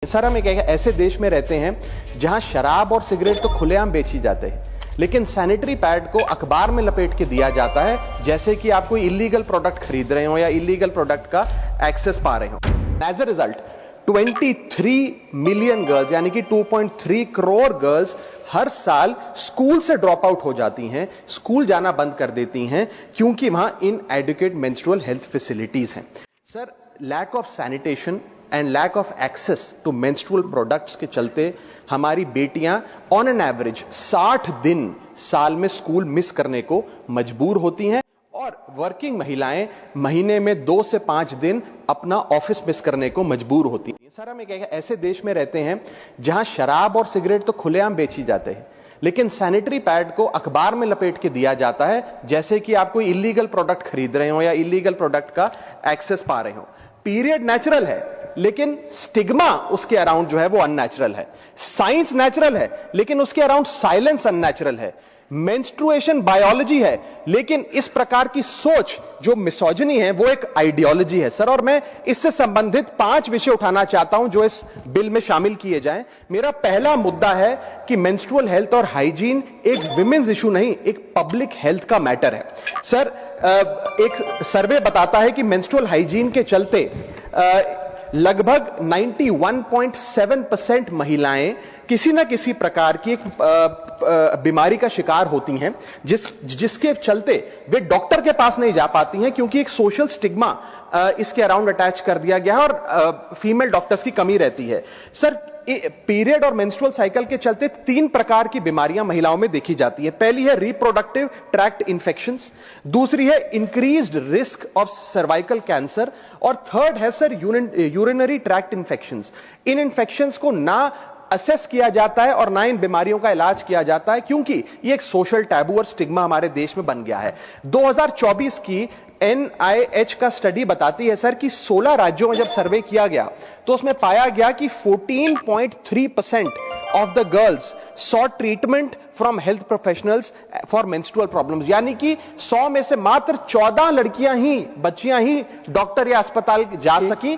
Sir, हम एक ऐसे देश में रहते हैं जहां शराब और सिगरेट तो खुलेआम बेची जाते हैं, लेकिन सैनिटरी पैड को अखबार में लपेट के दिया जाता है जैसे कि आप कोई इलीगल प्रोडक्ट खरीद रहे हो या इलीगल प्रोडक्ट का एक्सेस पा रहे हो। As a result 23 million girls यानी कि 2.3 करोड़ गर्ल्स हर साल स्कूल से ड्रॉप आउट हो जाती हैं, स्कूल जाना बंद कर देती हैं क्योंकि वहां इनएडिक्वेट मेंस्ट्रुअल हेल्थ फैसिलिटीज हैं। Sir, lack of sanitation and lack of access to menstrual products के चलते हमारी बेटियां ऑन एन एवरेज 60 दिन साल में स्कूल मिस करने को मजबूर होती हैं और वर्किंग महिलाएं महीने में 2 से 5 दिन अपना ऑफिस मिस करने को मजबूर होती हैं। सर, हम एक ऐसे देश में रहते हैं जहां शराब और सिगरेट तो खुलेआम बेची जाते हैं, लेकिन सैनिटरी पैड को अखबार में लपेट के दिया जाता है जैसे कि आप कोई इलीगल प्रोडक्ट खरीद रहे हो या इलीगल प्रोडक्ट का एक्सेस पा रहे हो। पीरियड नेचुरल है, लेकिन स्टिग्मा उसके अराउंड जो है वो अननेचुरल है। साइंस नेचुरल है, लेकिन उसके अराउंड साइलेंस अननेचुरल है। मेंस्ट्रुएशन बायोलॉजी है, लेकिन इस प्रकार की सोच जो मिसोजिनी है वो एक आइडियोलॉजी है। सर, और मैं इससे संबंधित 5 विषय उठाना चाहता हूं जो इस बिल में शामिल किए जाएं। मेरा पहला मुद्दा है कि मेंस्ट्रुअल हेल्थ और हाइजीन एक विमेन्स इशू नहीं, एक पब्लिक हेल्थ का मैटर है। सर, एक सर्वे बताता है कि मेंस्ट्रुअल हाइजीन के चलते लगभग 91.7% महिलाएं किसी ना किसी प्रकार की एक बीमारी का शिकार होती हैं जिसके चलते वे डॉक्टर के पास नहीं जा पाती हैं क्योंकि एक सोशल स्टिग्मा इसके अराउंड अटैच कर दिया गया है और फीमेल डॉक्टर्स की कमी रहती है। सर, पीरियड और मेंस्ट्रुअल साइकिल के चलते 3 प्रकार की बीमारियां महिलाओं में देखी जाती है। पहली है रिप्रोडक्टिव ट्रैक्ट इंफेक्शंस, दूसरी है increased risk of cervical cancer और थर्ड है सर यूरिनरी ट्रैक्ट इंफेक्शंस। इन इंफेक्शंस को ना असेस किया जाता है और ना इन बीमारियों का इलाज किया जाता है क्योंकि ये एक सोशल टैबू और स्टिग्मा हमारे देश में बन गया है। 2024 की NIH का स्टडी बताती है सर कि 16 राज्यों में जब सर्वे किया गया तो उसमें पाया गया कि 14.3% of the girls saw treatment from health professionals for menstrual problems, यानी कि 100 में से मात्र 14 लड़कियां ही, बच्चियां ही डॉक्टर या अस्पताल जा सकी।